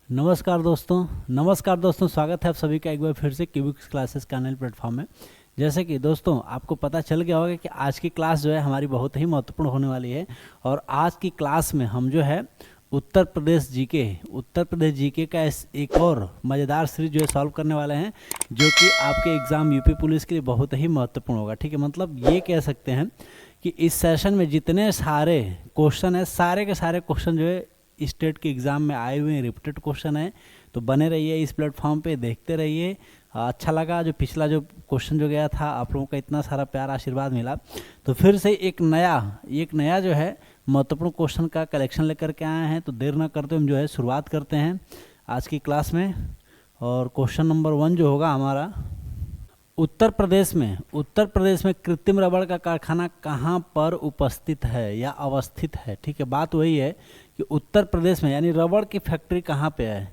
नमस्कार दोस्तों, स्वागत है आप सभी का एक बार फिर से क्यूबिक्स क्लासेस का नए प्लेटफॉर्म में। जैसे कि दोस्तों आपको पता चल गया होगा कि आज की क्लास जो है हमारी बहुत ही महत्वपूर्ण होने वाली है। और आज की क्लास में हम जो है उत्तर प्रदेश जीके का एक और मज़ेदार सीरीज जो है सॉल्व करने वाले हैं, जो कि आपके एग्ज़ाम यूपी पुलिस के लिए बहुत ही महत्वपूर्ण होगा। ठीक है, मतलब ये कह सकते हैं कि इस सेशन में जितने सारे क्वेश्चन हैं, सारे के सारे क्वेश्चन जो है स्टेट के एग्ज़ाम में आए हुए हैं, रिपीटेड क्वेश्चन है। तो बने रहिए इस प्लेटफॉर्म पे, देखते रहिए। अच्छा लगा जो पिछला जो क्वेश्चन जो गया था, आप लोगों का इतना सारा प्यार आशीर्वाद मिला, तो फिर से एक नया जो है महत्वपूर्ण क्वेश्चन का कलेक्शन लेकर के आए हैं। तो देर ना करते हम जो है शुरुआत करते हैं आज की क्लास में। और क्वेश्चन नंबर 1 जो होगा हमारा, उत्तर प्रदेश में कृत्रिम रबड़ का कारखाना कहाँ पर उपस्थित है या अवस्थित है। ठीक है, बात वही है कि उत्तर प्रदेश में यानी रबड़ की फैक्ट्री कहाँ पे है,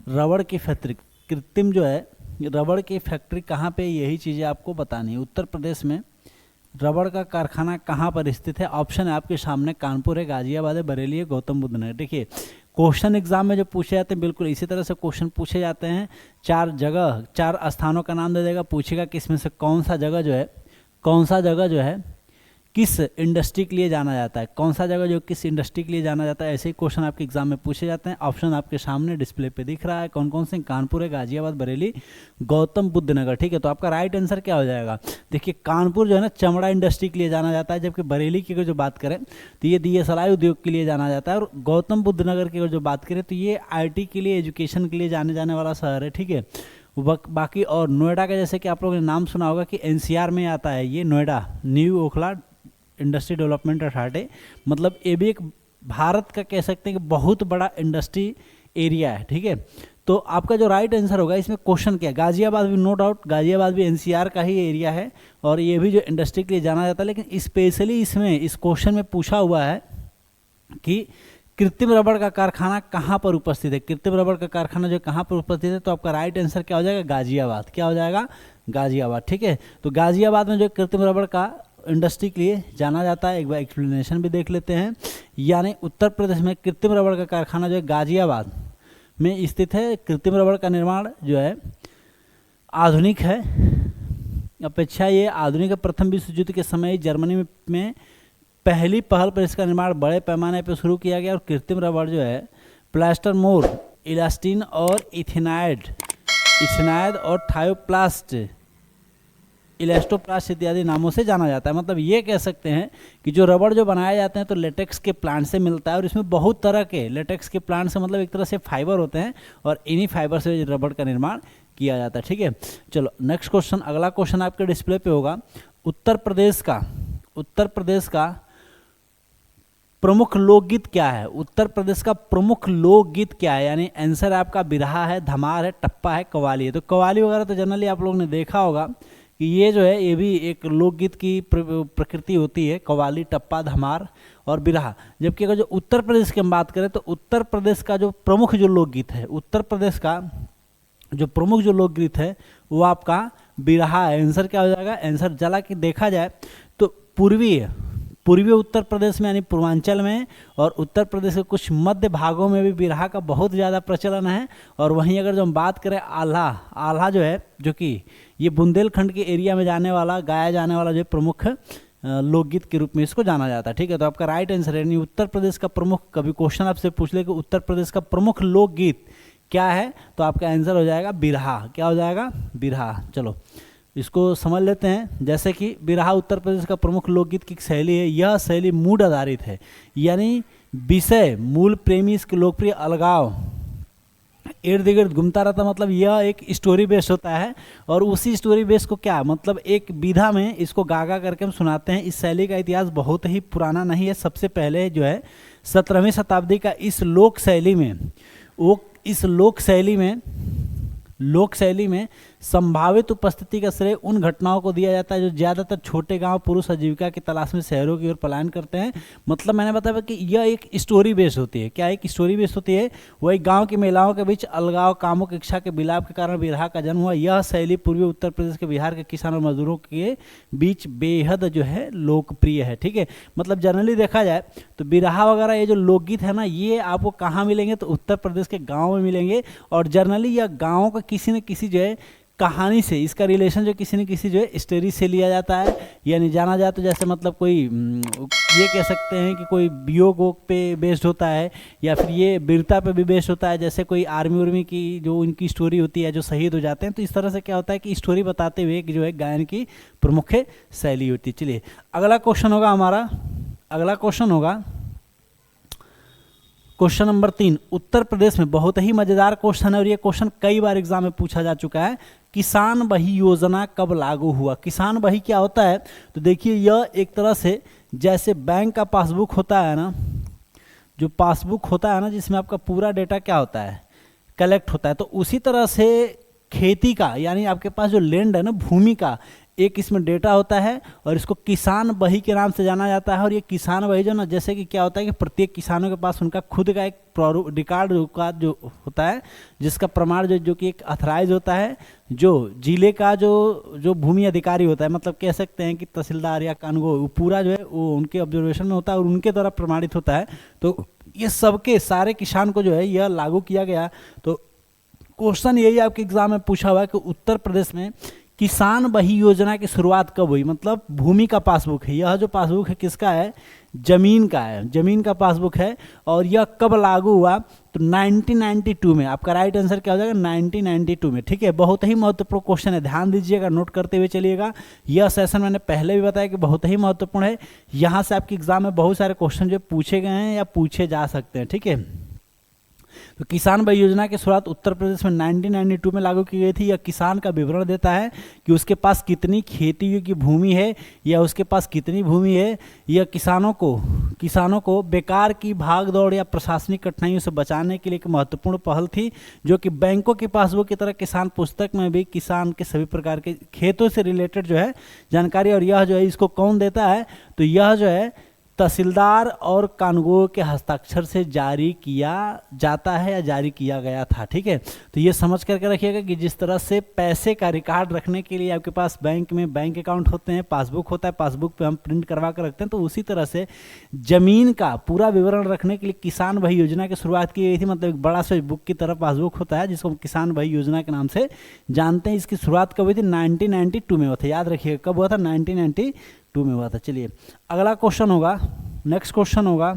रबड़ की फैक्ट्री, कृत्रिम जो है रबड़ की फैक्ट्री कहाँ पे, यही चीज़ें आपको बतानी है। उत्तर प्रदेश में रबड़ का कारखाना कहाँ पर स्थित है। ऑप्शन है आपके सामने, कानपुर है, गाजियाबाद है, बरेली है, गौतम बुद्ध नगर। देखिए क्वेश्चन एग्जाम में जो पूछे जाते हैं बिल्कुल इसी तरह से क्वेश्चन पूछे जाते हैं। 4 स्थानों का नाम दे देगा, पूछेगा कि इसमें से कौन सा जगह जो है किस इंडस्ट्री के लिए जाना जाता है, कौन सा जगह जो किस इंडस्ट्री के लिए जाना जाता है। ऐसे ही क्वेश्चन आपके एग्जाम में पूछे जाते हैं। ऑप्शन आपके सामने डिस्प्ले पे दिख रहा है, कौन कौन से, कानपुर है, गाजियाबाद, बरेली, गौतम बुद्ध नगर। ठीक है, तो आपका राइट आंसर क्या हो जाएगा। देखिए कानपुर जो है ना चमड़ा इंडस्ट्री के लिए जाना जाता है, जबकि बरेली की अगर जो बात करें तो ये दिए सलाई उद्योग के लिए जाना जाता है। और गौतम बुद्ध नगर की अगर जो बात करें तो ये IT के लिए, एजुकेशन के लिए जाने वाला शहर है। ठीक है, बाकी और नोएडा का जैसे कि आप लोगों ने नाम सुना होगा कि NCR में आता है ये Noida, new Okhla industry development authority. मतलब ये भी एक भारत का कह सकते हैं कि बहुत बड़ा इंडस्ट्री एरिया है। ठीक है, तो आपका जो राइट आंसर होगा इसमें क्वेश्चन क्या है, गाजियाबाद भी, नो डाउट गाजियाबाद भी NCR का ही एरिया है और ये भी जो इंडस्ट्री के लिए जाना जाता है। लेकिन स्पेशली इसमें इस क्वेश्चन में पूछा हुआ है कि कृत्रिम रबड़ का कारखाना कहाँ पर उपस्थित है। कृत्रिम रबड़ का कारखाना जो कहाँ पर उपस्थित है, तो आपका राइट आंसर क्या हो जाएगा, गाजियाबाद। क्या हो जाएगा, गाजियाबाद। ठीक है, तो गाजियाबाद में जो कृत्रिम रबड़ का इंडस्ट्री के लिए जाना जाता है, एक बार एक्सप्लेनेशन भी देख लेते हैं। यानी उत्तर प्रदेश में कृत्रिम रबड़ का कारखाना जो है गाजियाबाद में स्थित है। कृत्रिम रबड़ का निर्माण जो है आधुनिक है, अपेक्षा ये आधुनिक है। प्रथम विश्व युद्ध के समय जर्मनी में पहली पहल पर इसका निर्माण बड़े पैमाने पर शुरू किया गया। और कृत्रिम रबड़ जो है प्लास्टर मोर, इलास्टिन और इथेनाइड और थायोप्लास्ट, इलास्टोप्लास्ट इत्यादि नामों से जाना जाता है। मतलब ये कह सकते हैं कि जो रबड़ जो बनाए जाते हैं तो लेटेक्स के प्लांट से मिलता है। और इसमें बहुत तरह के लेटेक्स के प्लांट से, मतलब एक तरह से फाइबर होते हैं और इन्हीं फाइबर से रबड़ का निर्माण किया जाता है। ठीक है, चलो नेक्स्ट क्वेश्चन, अगला क्वेश्चन आपके डिस्प्ले पे होगा। उत्तर प्रदेश का प्रमुख लोकगीत क्या है। उत्तर प्रदेश का प्रमुख लोकगीत क्या है, यानी आंसर आपका बिरहा है, धमार है, टप्पा है, कव्वाली है। तो कव्वाली वगैरह तो जनरली आप लोगों ने देखा होगा कि ये जो है ये भी एक लोकगीत की प्रकृति होती है, कव्वाली, टप्पा, धमार और बिरहा। जबकि अगर जो उत्तर प्रदेश की हम बात करें तो उत्तर प्रदेश का जो प्रमुख जो लोकगीत है, उत्तर प्रदेश का जो प्रमुख जो लोकगीत है वो आपका बिरहा है। आंसर क्या हो जाएगा, आंसर जला कि देखा जाए तो पूर्वी उत्तर प्रदेश में यानी पूर्वांचल में और उत्तर प्रदेश के कुछ मध्य भागों में भी बिरहा का बहुत ज़्यादा प्रचलन है। और वहीं अगर जो हम बात करें आल्हा जो है, जो कि ये बुंदेलखंड के एरिया में गाया जाने वाला जो प्रमुख लोकगीत के रूप में इसको जाना जाता है। ठीक है, तो आपका राइट आंसर है, उत्तर प्रदेश का प्रमुख, कभी क्वेश्चन आपसे पूछ ले कि उत्तर प्रदेश का प्रमुख लोकगीत क्या है, तो आपका आंसर हो जाएगा बिरहा। क्या हो जाएगा, बिरहा। चलो इसको समझ लेते हैं। जैसे कि बिरहा उत्तर प्रदेश का प्रमुख लोकगीत की शैली है। यह शैली मूड आधारित है, यानी विषय मूल प्रेमी इसके लोकप्रिय अलगाव इर्द गिर्द घूमता रहता। मतलब यह एक स्टोरी बेस्ड होता है और उसी स्टोरी बेस्ड को क्या, मतलब एक विधा में इसको गा करके हम सुनाते हैं। इस शैली का इतिहास बहुत ही पुराना नहीं है। सबसे पहले जो है 17वीं शताब्दी का इस लोक शैली में संभावित उपस्थिति का श्रेय उन घटनाओं को दिया जाता है जो ज्यादातर छोटे गांव पुरुष आजीविका की तलाश में शहरों की ओर पलायन करते हैं। मतलब मैंने बताया कि यह एक स्टोरी बेस्ड होती है। क्या एक स्टोरी बेस्ड होती है? वही गांव की महिलाओं के बीच अलगाव, कामुक इच्छा के विलाप के कारण बिरहा का जन्म हुआ। यह शैली पूर्वी उत्तर प्रदेश के बिहार के किसान और मजदूरों के बीच बेहद जो है लोकप्रिय है। ठीक है, मतलब जनरली देखा जाए तो बिरहा वगैरह ये जो लोकगीत है ना, ये आपको कहाँ मिलेंगे? तो उत्तर प्रदेश के गाँव में मिलेंगे। और जनरली यह गाँव का किसी न किसी जो है कहानी से, इसका रिलेशन जो किसी न किसी जो है स्टोरी से लिया जाता है। यानी जाना जाए तो जैसे मतलब कोई ये कह सकते हैं कि कोई वियोग पे बेस्ड होता है, या फिर ये वीरता पे भी बेस्ड होता है। जैसे कोई आर्मी उर्मी की जो उनकी स्टोरी होती है, जो शहीद हो जाते हैं, तो इस तरह से क्या होता है कि स्टोरी बताते हुए जो है गायन की प्रमुख शैली होती है। चलिए अगला क्वेश्चन होगा हमारा, अगला क्वेश्चन होगा क्वेश्चन नंबर 3। उत्तर प्रदेश में बहुत ही मजेदार क्वेश्चन है और ये क्वेश्चन कई बार एग्जाम में पूछा जा चुका है। किसान बही योजना कब लागू हुआ? किसान बही क्या होता है? तो देखिए यह एक तरह से जैसे बैंक का पासबुक होता है ना, जो पासबुक होता है ना जिसमें आपका पूरा डेटा क्या होता है, कलेक्ट होता है, तो उसी तरह से खेती का, यानी आपके पास जो लैंड है ना, भूमि का एक इसमें डेटा होता है और इसको किसान बही के नाम से जाना जाता है। और ये किसान बही जो ना, जैसे कि क्या होता है कि प्रत्येक किसानों के पास उनका खुद का एक रिकॉर्ड जो होता है, जिसका प्रमाण जो कि एक अथराइज होता है, जो जिले का जो भूमि अधिकारी होता है, मतलब कह सकते हैं कि तहसीलदार या कानून, वो पूरा जो है वो उनके ऑब्जर्वेशन में होता है और उनके द्वारा प्रमाणित होता है। तो ये सबके सारे किसान को जो है यह लागू किया गया। तो क्वेश्चन यही आपके एग्जाम में पूछा हुआ है कि उत्तर प्रदेश में किसान बही योजना की शुरुआत कब हुई? मतलब भूमि का पासबुक है, यह जो पासबुक है किसका है? जमीन का है, जमीन का पासबुक है। और यह कब लागू हुआ? तो 1992 में। आपका राइट आंसर क्या हो जाएगा? 1992 में। ठीक है, बहुत ही महत्वपूर्ण क्वेश्चन है, ध्यान दीजिएगा, नोट करते हुए चलिएगा। यह सेशन मैंने पहले भी बताया कि बहुत ही महत्वपूर्ण है। यहाँ से आपके एग्जाम में बहुत सारे क्वेश्चन जो पूछे गए हैं या पूछे जा सकते हैं। ठीक है, तो किसान बही योजना की शुरुआत उत्तर प्रदेश में 1992 में लागू की गई थी। यह किसान का विवरण देता है कि उसके पास कितनी खेती की भूमि है या उसके पास कितनी भूमि है। यह किसानों को बेकार की भागदौड़ या प्रशासनिक कठिनाइयों से बचाने के लिए एक महत्वपूर्ण पहल थी, जो कि बैंकों की पासबुक की तरह किसान पुस्तक में भी किसान के सभी प्रकार के खेतों से रिलेटेड जो है जानकारी। और यह जो है इसको कौन देता है? तो यह जो है तहसीलदार और कानूनगो के हस्ताक्षर से जारी किया जाता है या जारी किया गया था। ठीक है, तो ये समझ करके रखिएगा कि जिस तरह से पैसे का रिकॉर्ड रखने के लिए आपके पास बैंक में बैंक अकाउंट होते हैं, पासबुक होता है, पासबुक पे हम प्रिंट करवा कर रखते हैं, तो उसी तरह से जमीन का पूरा विवरण रखने के लिए किसान बही योजना की शुरुआत की गई थी। मतलब एक बड़ा सा बुक की तरह पासबुक होता है जिसको हम किसान बही योजना के नाम से जानते हैं। इसकी शुरुआत कब हुई थी? 1992 में हुआ था। याद रखिएगा कब हुआ था? 1992 में हुआ था। चलिए अगला क्वेश्चन होगा, नेक्स्ट क्वेश्चन होगा,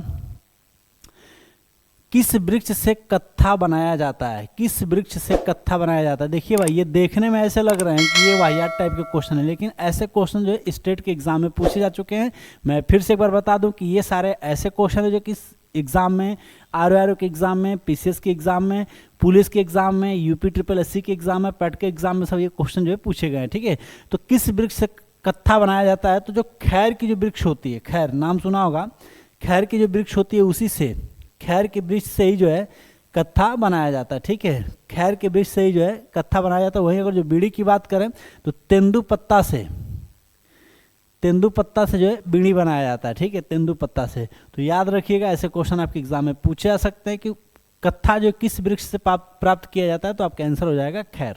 किस वृक्ष से कत्था बनाया जाता है? किस वृक्ष से कत्था बनाया जाता है? देखिए भाई, ये देखने में ऐसे लग रहे हैं कि ये वाहियात टाइप के क्वेश्चन है, लेकिन ऐसे क्वेश्चन जो है स्टेट के एग्जाम में पूछे जा चुके हैं। मैं फिर से एक बार बता दूं कि ये सारे ऐसे क्वेश्चन है जो कि एग्जाम में, आरओआरओ के एग्जाम में, पीसीएस के एग्जाम में, पुलिस के एग्जाम में, यूपी ट्रिपल एससी के एग्जाम में, पेट के एग्जाम में सब ये क्वेश्चन जो है पूछे गए हैं। ठीक है, तो किस वृक्ष से कत्था बनाया जाता है? तो जो खैर की जो वृक्ष होती है, खैर नाम सुना होगा, खैर की जो वृक्ष होती है उसी से, खैर के वृक्ष से ही जो है कत्था बनाया जाता है। ठीक है, खैर के वृक्ष से ही जो है कत्था बनाया जाता है। वहीं अगर जो बीड़ी की बात करें तो तेंदुपत्ता से जो है बीड़ी बनाया जाता है। ठीक है, तेंदुपत्ता से। तो याद रखिएगा, ऐसे क्वेश्चन आपके एग्जाम में पूछे जा सकते हैं कि कत्था जो किस वृक्ष से प्राप्त किया जाता है, तो आपका आंसर हो जाएगा खैर।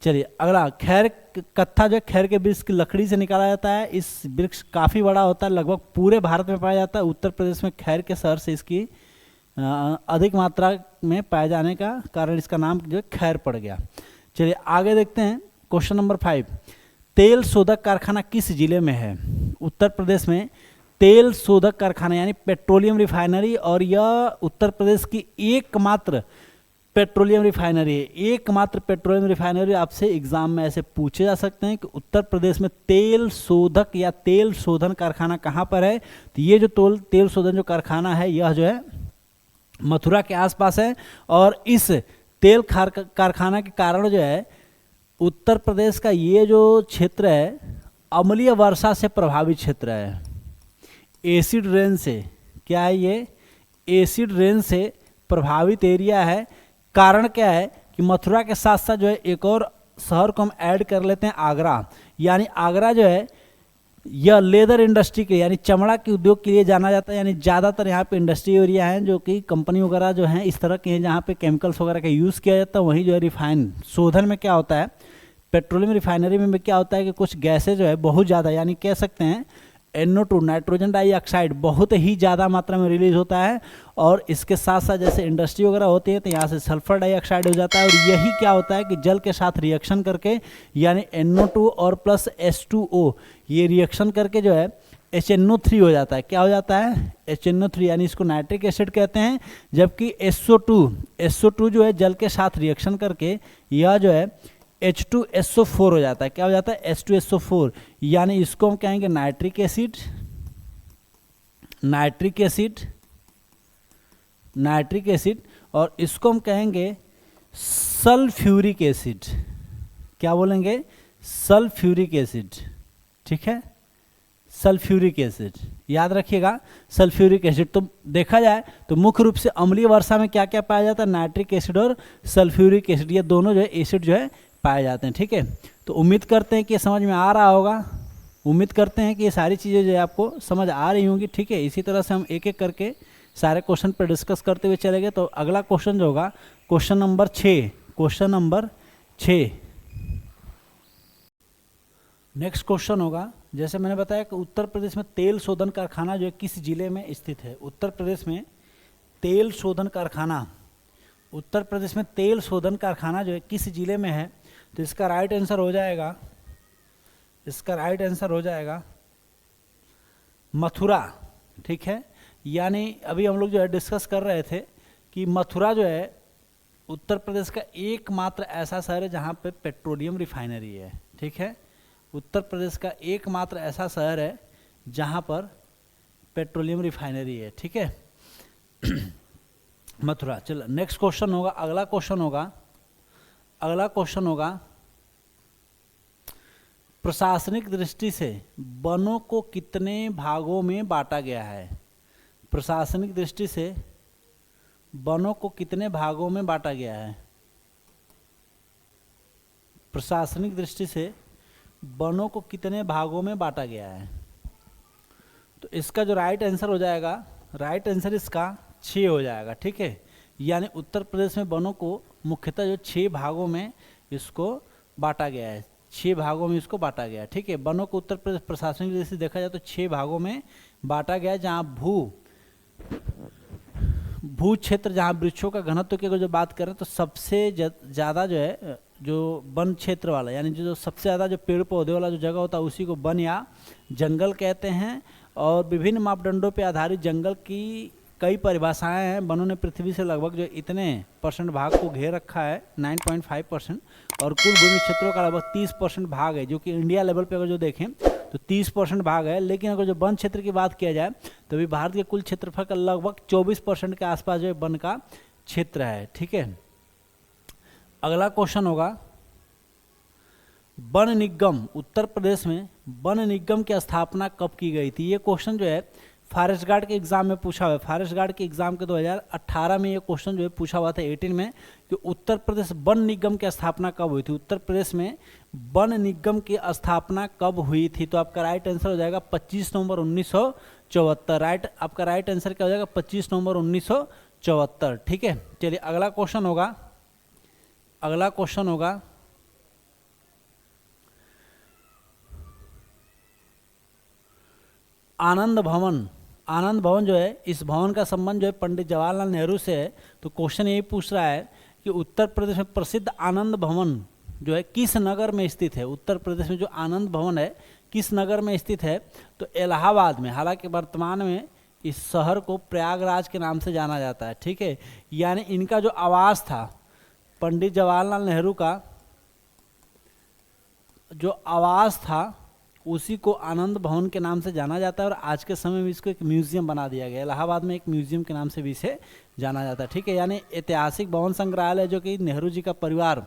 चलिए अगला, खैर कत्था जो खैर के वृक्ष की लकड़ी से निकाला जाता है। इस वृक्ष काफ़ी बड़ा होता है, लगभग पूरे भारत में पाया जाता है। उत्तर प्रदेश में खैर के शहर से इसकी अधिक मात्रा में पाए जाने का कारण इसका नाम जो है खैर पड़ गया। चलिए आगे देखते हैं, क्वेश्चन नंबर 5, तेल शोधक कारखाना किस जिले में है? उत्तर प्रदेश में तेल शोधक कारखाना यानी पेट्रोलियम रिफाइनरी, और यह उत्तर प्रदेश की एकमात्र पेट्रोलियम रिफाइनरी है। एकमात्र पेट्रोलियम रिफाइनरी आपसे एग्जाम में ऐसे पूछे जा सकते हैं कि उत्तर प्रदेश में तेल शोधक या तेल शोधन कारखाना कहाँ पर है? तो ये जो तेल शोधन जो कारखाना है यह जो है मथुरा के आसपास है। और इस तेल कारखाना के कारण जो है उत्तर प्रदेश का ये जो क्षेत्र है अम्लीय वर्षा से प्रभावित क्षेत्र है। एसिड रेन से, क्या है ये? एसिड रेन से प्रभावित एरिया है। कारण क्या है कि मथुरा के साथ साथ जो है एक और शहर को हम ऐड कर लेते हैं आगरा, यानी आगरा जो है यह लेदर इंडस्ट्री के यानी चमड़ा के उद्योग के लिए जाना जाता है। यानी ज़्यादातर यहाँ पे इंडस्ट्री एरिया है जो कि कंपनी वगैरह जो है इस तरह के हैं जहाँ पे केमिकल्स वगैरह का यूज़ किया जाता है। वहीं जो है रिफाइन शोधन में क्या होता है, पेट्रोलियम रिफाइनरी में क्या होता है कि कुछ गैसें जो है बहुत ज़्यादा, यानी कह सकते हैं NO2 नाइट्रोजन डाइऑक्साइड बहुत ही ज़्यादा मात्रा में रिलीज होता है। और इसके साथ साथ जैसे इंडस्ट्री वगैरह होती है तो यहाँ से सल्फर डाइऑक्साइड हो जाता है, और यही क्या होता है कि जल के साथ रिएक्शन करके यानी NO2 और प्लस H2O ये रिएक्शन करके जो है HNO3 हो जाता है। क्या हो जाता है, HNO3, यानी इसको नाइट्रिक एसिड कहते हैं। जबकि SO2 जो है जल के साथ रिएक्शन करके यह जो है H2SO4 हो जाता है। क्या हो जाता है, H2SO4, यानी इसको हम कहेंगे नाइट्रिक एसिड, और इसको हम कहेंगे सल्फ्यूरिक एसिड। क्या बोलेंगे, सल्फ्यूरिक एसिड, ठीक है, सल्फ्यूरिक एसिड याद रखिएगा, सल्फ्यूरिक एसिड। तो देखा जाए तो मुख्य रूप से अम्लीय वर्षा में क्या क्या पाया जाता है, नाइट्रिक एसिड और सल्फ्यूरिक एसिड, ये दोनों जो है एसिड जो है पाए जाते हैं। ठीक है, तो उम्मीद करते हैं कि समझ में आ रहा होगा, उम्मीद करते हैं कि ये सारी चीज़ें जो है आपको समझ आ रही होंगी। ठीक है, इसी तरह से हम एक एक करके सारे क्वेश्चन पर डिस्कस करते हुए चलेंगे। तो अगला क्वेश्चन जो होगा क्वेश्चन नंबर 6। नेक्स्ट क्वेश्चन होगा, जैसे मैंने बताया कि उत्तर प्रदेश में तेल शोधन कारखाना जो है किस जिले में स्थित है। उत्तर प्रदेश में तेल शोधन कारखाना, उत्तर प्रदेश में तेल शोधन कारखाना जो है किस जिले में है। तो इसका राइट आंसर हो जाएगा मथुरा। ठीक है, यानी अभी हम लोग जो है डिस्कस कर रहे थे कि मथुरा जो है उत्तर प्रदेश का एकमात्र ऐसा शहर है जहाँ पे पेट्रोलियम रिफाइनरी है। ठीक है, उत्तर प्रदेश का एकमात्र ऐसा शहर है जहाँ पर पेट्रोलियम रिफाइनरी है। ठीक है मथुरा। चलो नेक्स्ट क्वेश्चन होगा, अगला क्वेश्चन होगा प्रशासनिक दृष्टि से वनों को कितने भागों में बांटा गया है। प्रशासनिक दृष्टि से वनों को कितने भागों में बांटा गया है। प्रशासनिक दृष्टि से वनों को कितने भागों में बांटा गया है। तो इसका जो राइट आंसर हो जाएगा, राइट आंसर इसका 6 हो जाएगा। ठीक है, यानी उत्तर प्रदेश में वनों को मुख्यतः जो 6 भागों में इसको बांटा गया है, 6 भागों में इसको बांटा गया है। ठीक है, वनों को उत्तर प्रदेश प्रशासनिक दृष्टि से देखा जाए तो 6 भागों में बांटा गया है, जहाँ भू क्षेत्र, जहाँ वृक्षों का घनत्व की अगर जो बात करें तो सबसे ज़्यादा जो है जो वन क्षेत्र वाला, यानी जो सबसे ज़्यादा जो पेड़ पौधे वाला जो जगह होता है उसी को वन या जंगल कहते हैं। और विभिन्न मापदंडों पर आधारित जंगल की कई परिभाषाएं हैं। वनों ने पृथ्वी से लगभग जो इतने % भाग को घेर रखा है 9.5%, और कुल भूमि क्षेत्रों का लगभग 30% भाग है, जो कि इंडिया लेवल पे अगर जो देखें तो 30% भाग है। लेकिन अगर जो वन क्षेत्र की बात किया जाए तो अभी भारत के कुल क्षेत्रफल का लगभग 24% के आसपास जो वन का क्षेत्र है। ठीक है, अगला क्वेश्चन होगा वन निगम, उत्तर प्रदेश में वन निगम की स्थापना कब की गई थी। ये क्वेश्चन जो है फॉरेस्ट गार्ड के एग्जाम में पूछा हुआ है। फॉरेस्ट गार्ड के एग्जाम के 2018 में ये क्वेश्चन जो है पूछा हुआ था 18 में, कि उत्तर प्रदेश वन निगम की स्थापना कब हुई थी। उत्तर प्रदेश में वन निगम की स्थापना कब हुई थी। तो आपका राइट आंसर हो जाएगा 25 नवंबर 1974। आपका राइट आंसर क्या हो जाएगा 25 नवंबर 1974। ठीक है, चलिए अगला क्वेश्चन होगा आनंद भवन जो है, इस भवन का संबंध जो है पंडित जवाहरलाल नेहरू से है। तो क्वेश्चन यही पूछ रहा है कि उत्तर प्रदेश में प्रसिद्ध आनंद भवन जो है किस नगर में स्थित है। उत्तर प्रदेश में जो आनंद भवन है किस नगर में स्थित है। तो इलाहाबाद में। हालांकि वर्तमान में इस शहर को प्रयागराज के नाम से जाना जाता है। ठीक है, यानी इनका जो आवास था, पंडित जवाहरलाल नेहरू का जो आवास था उसी को आनंद भवन के नाम से जाना जाता है, और आज के समय में इसको एक म्यूजियम बना दिया गया। इलाहाबाद में एक म्यूजियम के नाम से भी इसे जाना जाता है। ठीक है, यानी ऐतिहासिक भवन संग्रहालय जो कि नेहरू जी का परिवार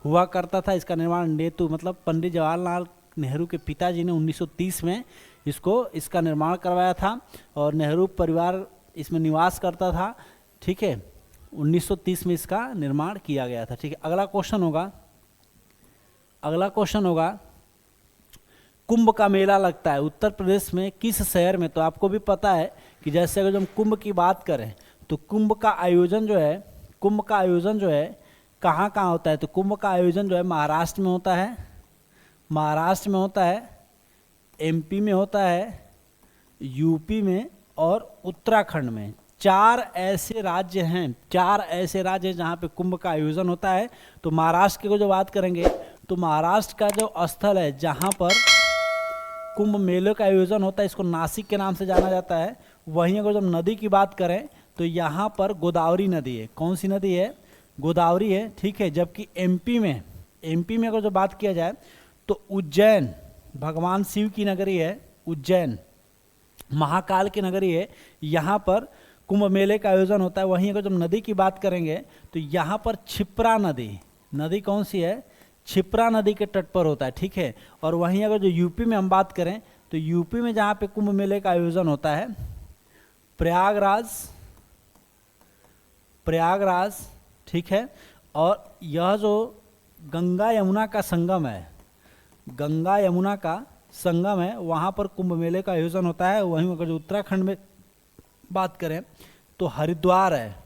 हुआ करता था, इसका निर्माण नेतू मतलब पंडित जवाहरलाल नेहरू के पिताजी ने 1930 में इसका निर्माण करवाया था, और नेहरू परिवार इसमें निवास करता था। ठीक है, 1930 में इसका निर्माण किया गया था। ठीक है, अगला क्वेश्चन होगा अगला क्वेश्चन होगा, कुंभ का मेला लगता है उत्तर प्रदेश में किस शहर में? तो आपको भी पता है कि जैसे अगर हम कुंभ की बात करें तो कुंभ का आयोजन जो है कहाँ कहाँ होता है? तो कुंभ का आयोजन जो है महाराष्ट्र में होता है, एमपी में होता है, यूपी में और उत्तराखंड में। चार ऐसे राज्य हैं जहाँ पे कुंभ का आयोजन होता है। तो महाराष्ट्र की जो बात करेंगे तो महाराष्ट्र का जो स्थल है जहाँ पर कुंभ मेले का आयोजन होता है, इसको नासिक के नाम से जाना जाता है। वहीं अगर जब नदी की बात करें तो यहाँ पर गोदावरी नदी है। कौन सी नदी है? गोदावरी है, ठीक है। जबकि एमपी में अगर जो बात किया जाए तो उज्जैन भगवान शिव की नगरी है, उज्जैन महाकाल की नगरी है, यहाँ पर कुंभ मेले का आयोजन होता है। वहीं अगर जब नदी की बात करेंगे तो यहाँ पर क्षिप्रा नदी कौन सी है? क्षिप्रा नदी के तट पर होता है, ठीक है। और वहीं अगर जो यूपी में हम बात करें तो यूपी में जहाँ पे कुंभ मेले का आयोजन होता है प्रयागराज, ठीक है। और यह जो गंगा यमुना का संगम है वहाँ पर कुंभ मेले का आयोजन होता है। वहीं अगर जो उत्तराखंड में बात करें तो हरिद्वार है।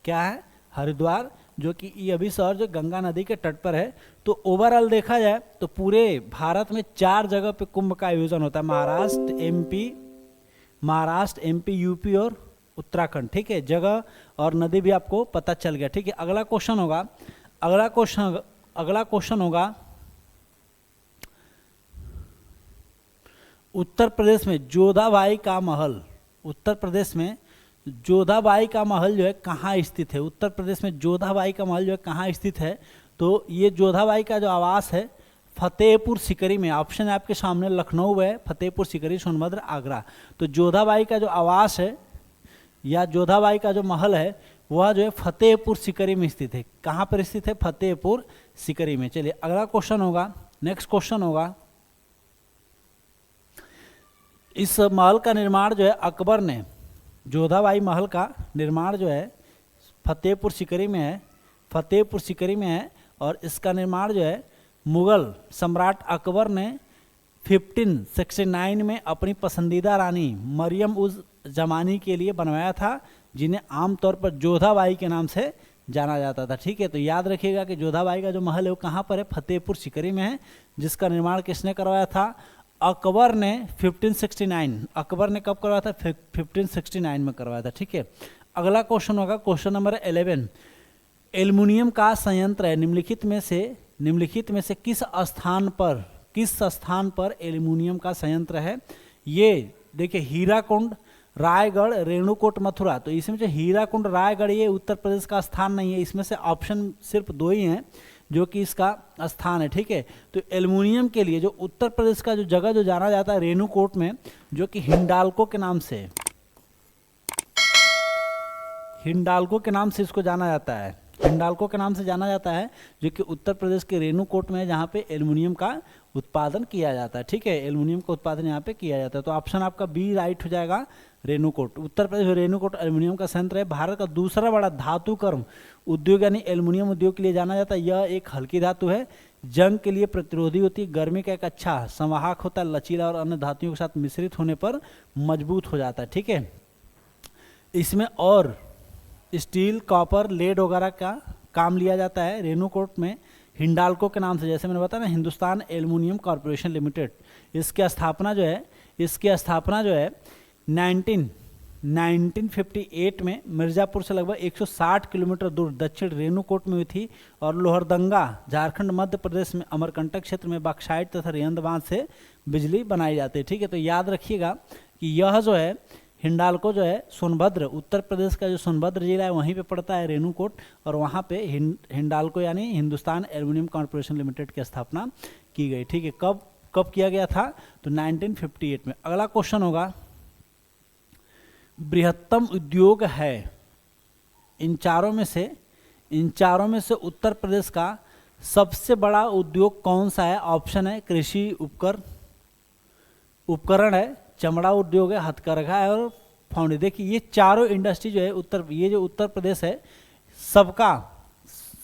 क्या है? हरिद्वार, जो कि ये अभी शहर जो गंगा नदी के तट पर है। तो ओवरऑल देखा जाए तो पूरे भारत में 4 जगह पे कुंभ का आयोजन होता है, महाराष्ट्र, एमपी, यूपी और उत्तराखंड, ठीक है। जगह और नदी भी आपको पता चल गया, ठीक है। अगला क्वेश्चन होगा उत्तर प्रदेश में जोधाबाई का महल जो है कहाँ स्थित है? उत्तर प्रदेश में जोधाबाई का महल जो है कहाँ स्थित है? तो ये जोधाबाई का जो आवास है फतेहपुर सीकरी में। ऑप्शन है आपके सामने, लखनऊ है, फतेहपुर सीकरी, सोनभद्र, आगरा। तो जोधाबाई का जो आवास है या जोधाबाई का जो महल है वह जो है फतेहपुर सीकरी में स्थित है। कहाँ पर स्थित है? फतेहपुर सीकरी में। चलिए अगला क्वेश्चन होगा, नेक्स्ट क्वेश्चन होगा, इस महल का निर्माण जो है अकबर ने, जोधाबाई महल का निर्माण जो है फतेहपुर सीकरी में है। और इसका निर्माण जो है मुगल सम्राट अकबर ने 1569 में अपनी पसंदीदा रानी मरियम उज जमानी के लिए बनवाया था, जिन्हें आमतौर पर जोधाबाई के नाम से जाना जाता था, ठीक है। तो याद रखिएगा कि जोधाबाई का जो महल है वो कहाँ पर है? फतेहपुर सीकरी में है, जिसका निर्माण किसने करवाया था? अकबर ने 1569। अकबर ने कब करवाया था? 1569 में करवाया था, ठीक है। अगला क्वेश्चन होगा, क्वेश्चन नंबर 11, एल्युमिनियम का संयंत्र है निम्नलिखित में से किस स्थान पर एल्युमिनियम का संयंत्र है? ये देखिए हीराकुंड, रायगढ़, रेणुकूट, मथुरा। तो इसमें जो हीराकुंड, रायगढ़ ये उत्तर प्रदेश का स्थान नहीं है। इसमें से ऑप्शन सिर्फ 2 ही हैं जो कि इसका स्थान है, ठीक है। तो एल्युमिनियम के लिए जो उत्तर प्रदेश का जो जगह जो जाना जाता है रेणुकूट में, जो कि हिंडाल्को के नाम से इसको जाना जाता है, हिंडाल्को के नाम से जाना जाता है, जो कि उत्तर प्रदेश के रेणुकूट में है, जहाँ पे एल्युमिनियम का उत्पादन किया जाता है, ठीक है। एल्युमिनियम का उत्पादन यहाँ पे किया जाता है। तो ऑप्शन आपका बी राइट हो जाएगा, रेणुकूट। उत्तर प्रदेश में रेणुकूट एल्युमिनियम का संयंत्र है। भारत का दूसरा बड़ा धातुकर्म उद्योग यानी एल्युमिनियम उद्योग के लिए जाना जाता है। यह एक हल्की धातु है, जंग के लिए प्रतिरोधी होती है, गर्मी का एक अच्छा संवाहक होता है, लचीला और अन्य धातुओं के साथ मिश्रित होने पर मजबूत हो जाता है, ठीक है। इसमें और स्टील, कॉपर, लेड वगैरह का काम लिया जाता है। रेणुकूट में हिंडाल्को के नाम से, जैसे मैंने बताया ना, हिंदुस्तान एल्युमिनियम कॉरपोरेशन लिमिटेड, इसकी स्थापना जो है 1958 में मिर्ज़ापुर से लगभग 160 किलोमीटर दूर दक्षिण रेणुकूट में हुई थी। और लोहरदंगा, झारखंड, मध्य प्रदेश में अमरकंटक क्षेत्र में बॉक्साइट तथा रेंद बांध से बिजली बनाई जाती है, ठीक है। तो याद रखिएगा कि यह जो है हिंडाल्को जो है सोनभद्र, उत्तर प्रदेश का जो सोनभद्र जिला है वहीं पे पड़ता है रेणुकूट, और वहाँ पे हिंडाल्को यानी हिंदुस्तान एल्युमिनियम कॉरपोरेशन लिमिटेड की स्थापना की गई, ठीक है। कब किया गया था? तो 1958 में। अगला क्वेश्चन होगा, बृहत्तम उद्योग है इन चारों में से उत्तर प्रदेश का सबसे बड़ा उद्योग कौन सा है? ऑप्शन है कृषि उपकरण है, चमड़ा उद्योग है, हथकरघा है और फाउंड्री। देखिए ये चारों इंडस्ट्री जो है उत्तर प्रदेश है, सबका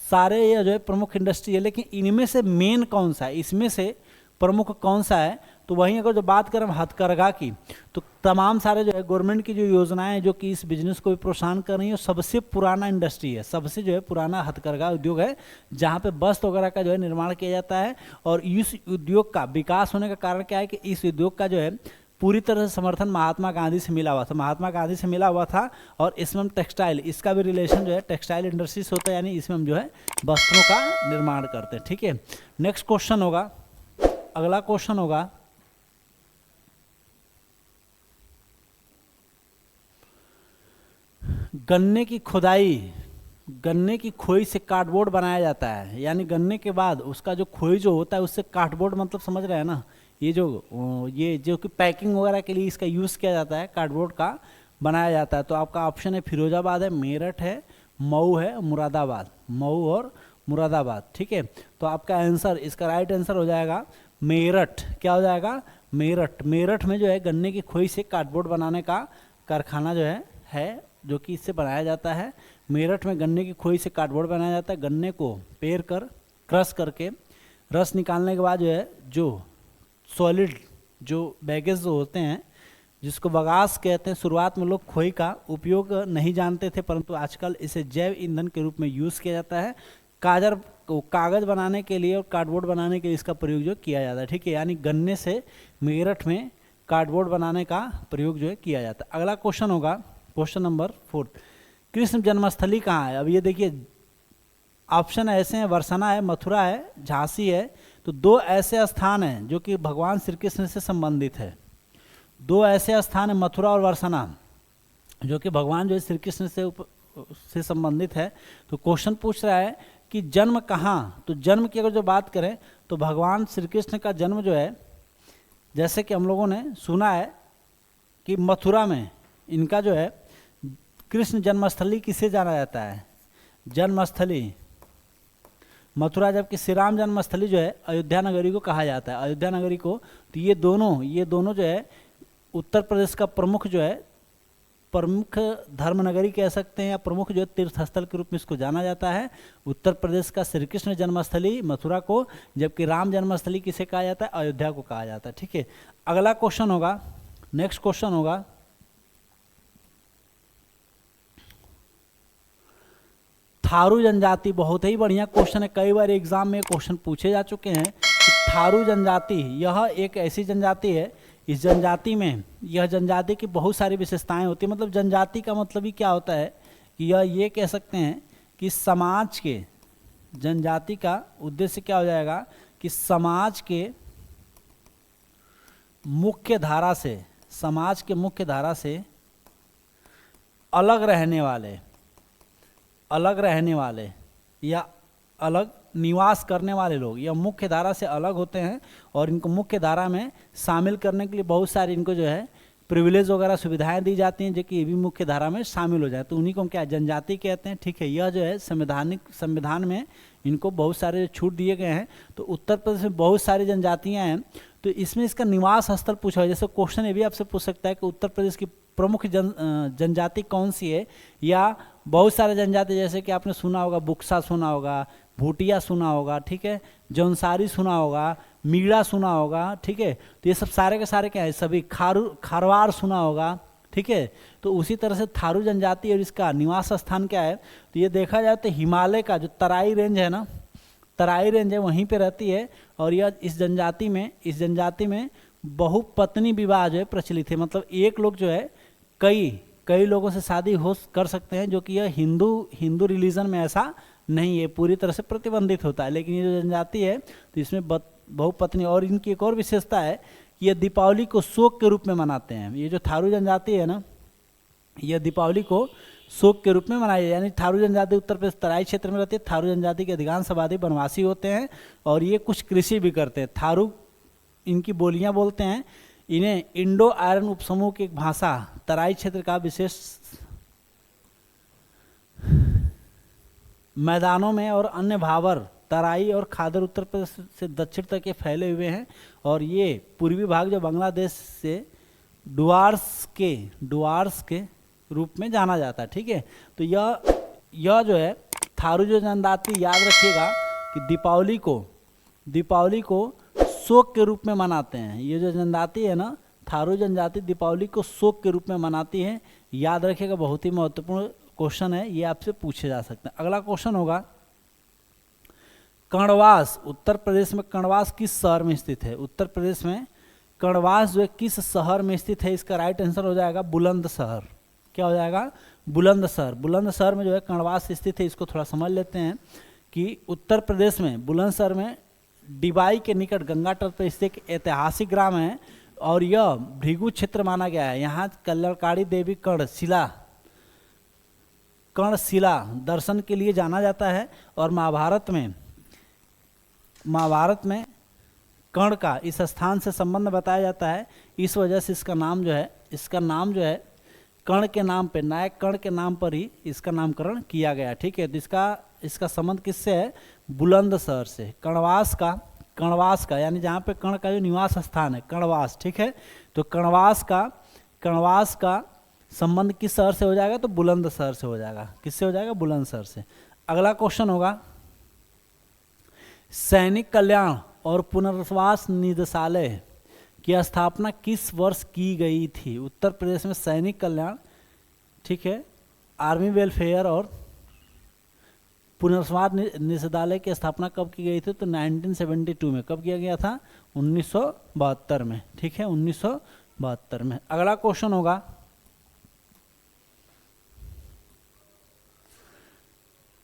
सारे ये जो है प्रमुख इंडस्ट्री है, लेकिन इनमें से मेन कौन सा है, इसमें से प्रमुख कौन सा है, तो वहीं अगर जो बात करें हथकरघा की, तो तमाम सारे जो है गवर्नमेंट की जो योजनाएं हैं जो कि इस बिजनेस को भी प्रोत्साहन कर रही है, सबसे पुराना इंडस्ट्री है, सबसे जो है पुराना हथकरघा उद्योग है, जहां पे वस्त्र वगैरह का जो है निर्माण किया जाता है। और इस उद्योग का विकास होने का कारण क्या है कि इस उद्योग का जो है पूरी तरह से समर्थन महात्मा गांधी से मिला हुआ था, महात्मा गांधी से मिला हुआ था। और इसमें हम टेक्सटाइल, इसका भी रिलेशन जो है टेक्सटाइल इंडस्ट्री से होता है, यानी इसमें हम जो है वस्त्रों का निर्माण करते हैं। ठीक है, नेक्स्ट क्वेश्चन होगा, अगला क्वेश्चन होगा, गन्ने की खुदाई, गन्ने की खोई से कार्डबोर्ड बनाया जाता है, यानी गन्ने के बाद उसका जो खोई जो होता है उससे कार्डबोर्ड, मतलब समझ रहे हैं ना, ये जो कि पैकिंग वगैरह के लिए इसका यूज़ किया जाता है, कार्डबोर्ड का बनाया जाता है। तो आपका ऑप्शन है फिरोजाबाद है, मेरठ है, मऊ है, मुरादाबाद, मऊ और मुरादाबाद। ठीक है, तो आपका आंसर, इसका राइट आंसर हो जाएगा मेरठ। क्या हो जाएगा, मेरठ। मेरठ में जो है गन्ने की खोई से कार्डबोर्ड बनाने का कारखाना जो है जो कि इससे बनाया जाता है। मेरठ में गन्ने की खोई से कार्डबोर्ड बनाया जाता है। गन्ने को पेर कर, क्रश करके रस निकालने के बाद जो है जो सॉलिड जो बैगेज जो होते हैं, जिसको बगास कहते हैं, शुरुआत में लोग खोई का उपयोग नहीं जानते थे, परंतु आजकल इसे जैव ईंधन के रूप में यूज़ किया जाता है। कागज़ बनाने के लिए और कार्डबोर्ड बनाने के लिए इसका प्रयोग जो किया जाता है। ठीक है, यानी गन्ने से मेरठ में कार्डबोर्ड बनाने का प्रयोग जो है किया जाता है। अगला क्वेश्चन होगा क्वेश्चन नंबर 4, कृष्ण जन्मस्थली कहाँ है। अब ये देखिए ऑप्शन ऐसे हैं, वर्षना है, मथुरा है, झांसी है। तो दो ऐसे स्थान हैं जो कि भगवान श्री कृष्ण से संबंधित है। दो ऐसे स्थान है, मथुरा और वर्षना, जो कि भगवान जो है श्री कृष्ण से संबंधित है। तो क्वेश्चन पूछ रहा है कि जन्म कहाँ, तो जन्म की अगर जो बात करें तो भगवान श्री कृष्ण का जन्म जो है, जैसे कि हम लोगों ने सुना है कि मथुरा में इनका जो है कृष्ण जन्मस्थली किसे जाना जाता है, जन्मस्थली मथुरा, जबकि श्री राम जन्मस्थली जो है अयोध्या नगरी को कहा जाता है, अयोध्या नगरी को। तो ये दोनों जो है उत्तर प्रदेश का प्रमुख जो है, प्रमुख धर्म नगरी कह सकते हैं, या प्रमुख जो है तीर्थ स्थल के रूप में इसको जाना जाता है। उत्तर प्रदेश का श्री कृष्ण जन्मस्थली मथुरा को, जबकि राम जन्मस्थली किसे कहा जाता है, अयोध्या को कहा जाता है। ठीक है, अगला क्वेश्चन होगा, नेक्स्ट क्वेश्चन होगा, थारू जनजाति। बहुत ही बढ़िया क्वेश्चन है, कई बार एग्जाम में क्वेश्चन पूछे जा चुके हैं। थारू जनजाति यह एक ऐसी जनजाति है, इस जनजाति में, यह जनजाति की बहुत सारी विशेषताएं होती है। मतलब जनजाति का मतलब ही क्या होता है कि यह ये कह सकते हैं कि समाज के, जनजाति का उद्देश्य क्या हो जाएगा कि समाज के मुख्य धारा से, समाज के मुख्य धारा से अलग रहने वाले या अलग निवास करने वाले लोग, यह मुख्य धारा से अलग होते हैं। और इनको मुख्य धारा में शामिल करने के लिए बहुत सारी इनको जो है प्रिविलेज वगैरह सुविधाएं दी जाती हैं, जो कि ये भी मुख्य धारा में शामिल हो जाए, तो उन्हीं को हम क्या जनजाति कहते हैं। ठीक है, यह जो है संविधान में इनको बहुत सारे छूट दिए गए हैं। तो उत्तर प्रदेश में बहुत सारी जनजातियाँ हैं, तो इसमें इसका निवास स्थल पूछा है। जैसे क्वेश्चन ये भी आपसे पूछ सकता है कि उत्तर प्रदेश की प्रमुख जनजाति कौन सी है, या बहुत सारे जनजाति, जैसे कि आपने सुना होगा बुक्सा सुना होगा, भूटिया सुना होगा, ठीक है, जौनसारी सुना होगा, मीणा सुना होगा। ठीक है, तो ये सब सारे के सारे क्या है, सभी खारवार सुना होगा। ठीक है, तो उसी तरह से थारू जनजाति और इसका निवास स्थान क्या है, तो ये देखा जाए तो हिमालय का जो तराई रेंज है ना, तराई रेंज है, वहीं पे रहती है। और यह इस जनजाति में बहुपत्नी विवाह जो है प्रचलित है। मतलब एक लोग जो है कई लोगों से शादी कर सकते हैं, जो कि यह हिंदू रिलीजन में ऐसा नहीं है, पूरी तरह से प्रतिबंधित होता है। लेकिन ये जो जनजाति है तो इसमें बहुपत्नी, और इनकी एक और विशेषता है कि ये दीपावली को शोक के रूप में मनाते हैं। ये जो थारू जनजाति है ना, यह दीपावली को शोक के रूप में मनाई है। यानी थारू जनजाति उत्तर प्रदेश तराई क्षेत्र में रहती है। थारू जनजाति के अधिकांश आबादी वनवासी होते हैं और ये कुछ कृषि भी करते हैं। थारू इनकी बोलियां बोलते हैं। इन्हें इंडो आर्यन उपसमूह की एक भाषा तराई क्षेत्र का विशेष मैदानों में और अन्य भावर तराई और खादर उत्तर प्रदेश से दक्षिण तक के फैले हुए हैं। और ये पूर्वी भाग जो बांग्लादेश से डुआर्स के रूप में जाना जाता है। ठीक है, तो यह जो है थारू जो जनजाति, याद रखिएगा कि दीपावली को शोक के रूप में मनाते हैं। ये जो जनजाति है ना, थारू जनजाति दीपावली को शोक के रूप में मनाती है। याद रखिएगा, बहुत ही महत्वपूर्ण क्वेश्चन है, ये आपसे पूछे जा सकते हैं। अगला क्वेश्चन होगा, कणवास, उत्तर प्रदेश में कणवास किस शहर में स्थित है? उत्तर प्रदेश में कणवास जो है किस शहर में स्थित है? इसका राइट आंसर हो जाएगा बुलंदशहर। क्या हो जाएगा? बुलंदशहर। बुलंदशहर में जो है कणवास स्थित है। इसको थोड़ा समझ लेते हैं कि उत्तर प्रदेश में बुलंदशहर में डिबाई के निकट गंगा तट पर स्थित एक ऐतिहासिक ग्राम है और यह भृगु क्षेत्र माना गया है। यहाँ कल्याणकारी देवी कर्णशिला दर्शन के लिए जाना जाता है और महाभारत में कर्ण का इस स्थान से संबंध बताया जाता है। इस वजह से इसका नाम जो है कर्ण के नाम पे, नायक कर्ण के नाम पर ही इसका नामकरण किया गया। ठीक है, तो इसका संबंध किससे है? बुलंदशहर से। कणवास का यानी जहाँ पे कर्ण का जो निवास स्थान है, कणवास। ठीक है, तो कणवास का संबंध किस शहर से हो जाएगा? तो बुलंदशहर से हो जाएगा। किससे हो जाएगा? बुलंदशहर से। अगला क्वेश्चन होगा, सैनिक कल्याण और पुनर्वास निदेशालय की स्थापना किस वर्ष की गई थी? उत्तर प्रदेश में सैनिक कल्याण, ठीक है, आर्मी वेलफेयर और पुनर्वास निदेशालय की स्थापना कब की गई थी? तो 1972 में। कब किया गया था? 1972 में। ठीक है, 1972 में। अगला क्वेश्चन होगा,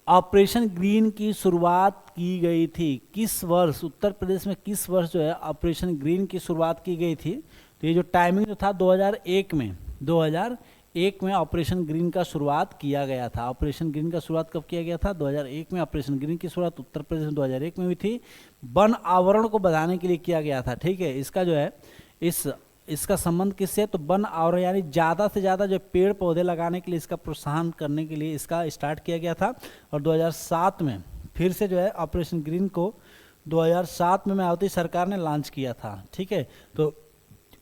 ऑपरेशन ग्रीन की शुरुआत की गई थी किस वर्ष? उत्तर प्रदेश में किस वर्ष जो है ऑपरेशन ग्रीन की शुरुआत की गई थी? तो ये जो टाइमिंग जो था 2001 में ऑपरेशन ग्रीन का शुरुआत किया गया था। ऑपरेशन ग्रीन का शुरुआत कब किया गया था? 2001 में ऑपरेशन ग्रीन की शुरुआत उत्तर प्रदेश में 2001 में हुई थी। वन आवरण को बढ़ाने के लिए किया गया था। ठीक है, इसका जो है इसका संबंध किससे है? तो वन आवरण यानी ज़्यादा से ज़्यादा जो पेड़ पौधे लगाने के लिए, इसका प्रोत्साहन करने के लिए इसका स्टार्ट किया गया था। और 2007 में फिर से जो है ऑपरेशन ग्रीन को 2007 में मायावती सरकार ने लॉन्च किया था। ठीक है, तो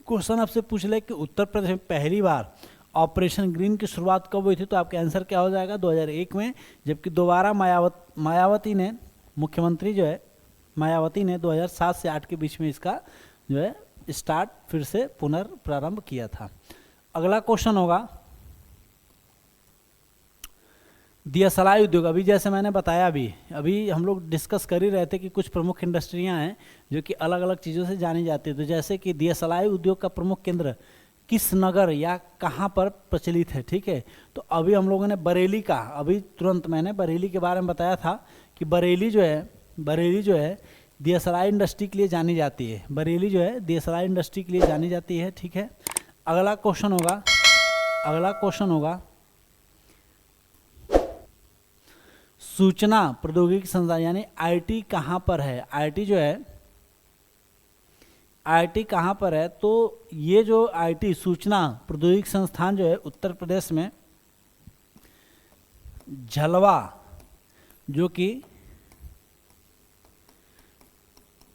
क्वेश्चन आपसे पूछ ले कि उत्तर प्रदेश में पहली बार ऑपरेशन ग्रीन की शुरुआत कब हुई थी? तो आपका आंसर क्या हो जाएगा? 2001 में। जबकि दोबारा मायावती ने, मुख्यमंत्री जो है मायावती ने 2007 से 8 के बीच में इसका जो है स्टार्ट फिर से पुनर्प्रारंभ किया था। अगला क्वेश्चन होगा, दियासलाई उद्योग। अभी जैसे मैंने बताया, अभी हम लोग डिस्कस कर ही रहे थे कि कुछ प्रमुख इंडस्ट्रियां हैं जो कि अलग अलग चीज़ों से जानी जाती है। तो जैसे कि दियासलाई उद्योग का प्रमुख केंद्र किस नगर या कहाँ पर प्रचलित है? ठीक है, तो अभी हम लोगों ने बरेली का, अभी तुरंत मैंने बरेली के बारे में बताया था कि बरेली जो है दियासलाई इंडस्ट्री के लिए जानी जाती है। बरेली जो है दियासलाई इंडस्ट्री के लिए जानी जाती है। ठीक है, अगला क्वेश्चन होगा सूचना प्रौद्योगिकी संस्थान यानी आईटी कहाँ पर है? आईटी कहाँ पर है? तो ये जो आईटी सूचना प्रौद्योगिकी संस्थान जो है उत्तर प्रदेश में झलवा, जो कि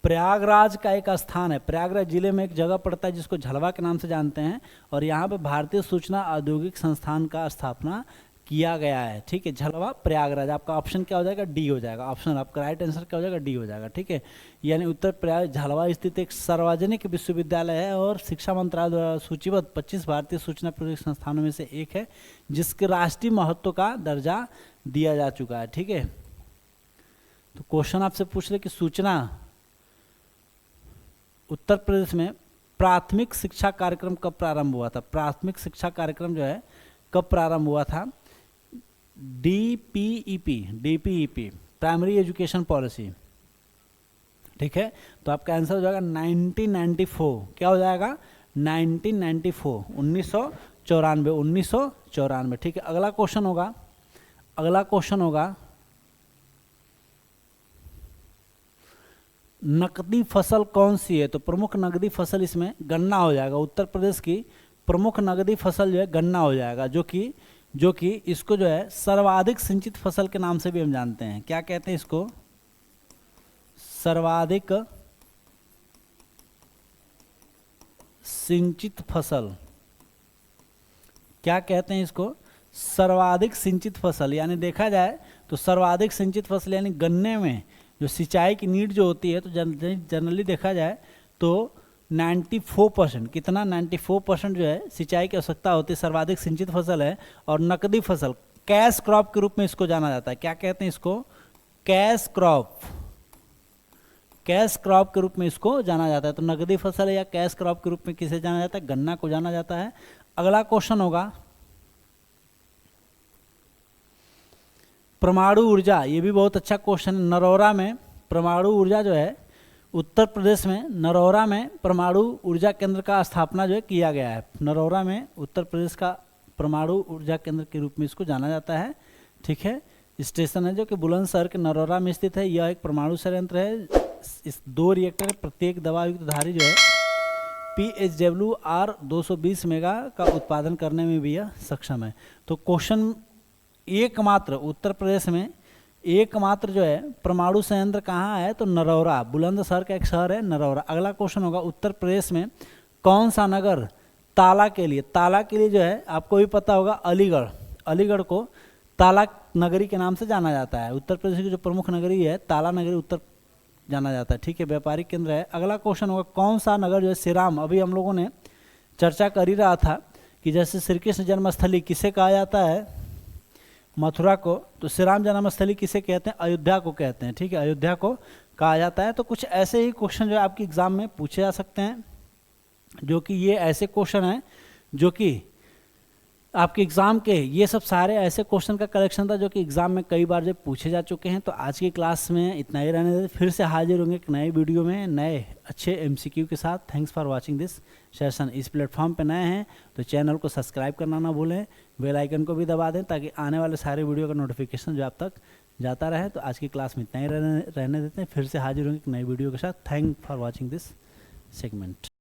प्रयागराज का एक स्थान है। प्रयागराज जिले में एक जगह पड़ता है जिसको झलवा के नाम से जानते हैं, और यहाँ पे भारतीय सूचना औद्योगिक संस्थान का स्थापना किया गया है। ठीक है, झलवा प्रयागराज। आपका ऑप्शन क्या हो जाएगा? डी हो जाएगा। ऑप्शन आपका राइट आंसर क्या हो जाएगा? डी हो जाएगा। ठीक है, यानी उत्तर प्रयाग झलवा स्थित एक सार्वजनिक विश्वविद्यालय है और शिक्षा मंत्रालय द्वारा सूचीबद्ध 25 भारतीय सूचना प्रौद्योगिकी संस्थानों में से एक है जिसके राष्ट्रीय महत्व का दर्जा दिया जा चुका है। ठीक है, तो क्वेश्चन आपसे पूछ रहे कि सूचना उत्तर प्रदेश में प्राथमिक शिक्षा कार्यक्रम कब प्रारंभ हुआ था? प्राथमिक शिक्षा कार्यक्रम जो है कब प्रारंभ हुआ था? DPEP primary education policy. ठीक है, तो आपका आंसर हो जाएगा 1994। क्या हो जाएगा? 1994, 1994। ठीक है, अगला क्वेश्चन होगा नकदी फसल कौन सी है? तो प्रमुख नकदी फसल इसमें गन्ना हो जाएगा। उत्तर प्रदेश की प्रमुख नकदी फसल जो है गन्ना हो जाएगा, जो कि इसको जो है सर्वाधिक सिंचित फसल के नाम से भी हम जानते हैं। क्या कहते हैं इसको? सर्वाधिक सिंचित फसल। क्या कहते हैं इसको? सर्वाधिक सिंचित फसल। यानी देखा जाए तो सर्वाधिक सिंचित फसल यानी गन्ने में जो सिंचाई की नीड जो होती है, तो जनरली देखा जाए तो 94% कितना 94% जो है सिंचाई की आवश्यकता होती है, सर्वाधिक सिंचित फसल है। और नकदी फसल कैश क्रॉप के रूप में इसको जाना जाता है। क्या कहते हैं इसको? कैश क्रॉप, कैश क्रॉप के रूप में इसको जाना जाता है। तो नकदी फसल या कैश क्रॉप के रूप में किसे जाना जाता है? गन्ना को जाना जाता है। अगला क्वेश्चन होगा परमाणु ऊर्जा। ये भी बहुत अच्छा क्वेश्चन है। नरौरा में परमाणु ऊर्जा जो है, उत्तर प्रदेश में नरौरा में परमाणु ऊर्जा केंद्र का स्थापना जो है किया गया है। नरौरा में उत्तर प्रदेश का परमाणु ऊर्जा केंद्र के रूप में इसको जाना जाता है। ठीक है, स्टेशन है जो कि बुलंदशहर के नरौरा में स्थित है। यह एक परमाणु संयंत्र है। इस 2 रिएक्टर प्रत्येक दबायुक्त धारी जो है PHWR 220 मेगा का उत्पादन करने में भी यह सक्षम है। तो क्वेश्चन एकमात्र उत्तर प्रदेश में एकमात्र जो है परमाणु संयंत्र कहाँ है? तो नरौरा, बुलंदशहर का एक शहर है नरौरा। अगला क्वेश्चन होगा उत्तर प्रदेश में कौन सा नगर ताला के लिए जो है, आपको भी पता होगा, अलीगढ़ को ताला नगरी के नाम से जाना जाता है। उत्तर प्रदेश की जो प्रमुख नगरी है ताला नगरी उत्तर जाना जाता है। ठीक है, व्यापारिक केंद्र है। अगला क्वेश्चन होगा कौन सा नगर जो है श्री राम, अभी हम लोगों ने चर्चा कर ही रहा था कि जैसे श्री कृष्ण जन्मस्थली किसे कहा जाता है? मथुरा को। तो श्री राम जन्मस्थली किसे कहते हैं? अयोध्या को कहते हैं। ठीक है, अयोध्या को कहा जाता है। तो कुछ ऐसे ही क्वेश्चन जो है आपके एग्जाम में पूछे जा सकते हैं, जो कि ये ऐसे क्वेश्चन हैं जो कि आपके एग्जाम के, ये सब सारे ऐसे क्वेश्चन का कलेक्शन था जो कि एग्जाम में कई बार जब पूछे जा चुके हैं। तो आज की क्लास में इतना ही रहने देते, फिर से हाजिर होंगे एक नए वीडियो में नए अच्छे MCQ के साथ। Thanks for watching this session. इस प्लेटफॉर्म पे नए हैं तो चैनल को सब्सक्राइब करना ना भूलें, बेल आइकन को भी दबा दें ताकि आने वाले सारे वीडियो का नोटिफिकेशन जो आप तक जाता रहे। तो आज की क्लास में इतना ही रहने देते हैं, फिर से हाजिर होंगे एक नई वीडियो के साथ। Thank for watching this segment.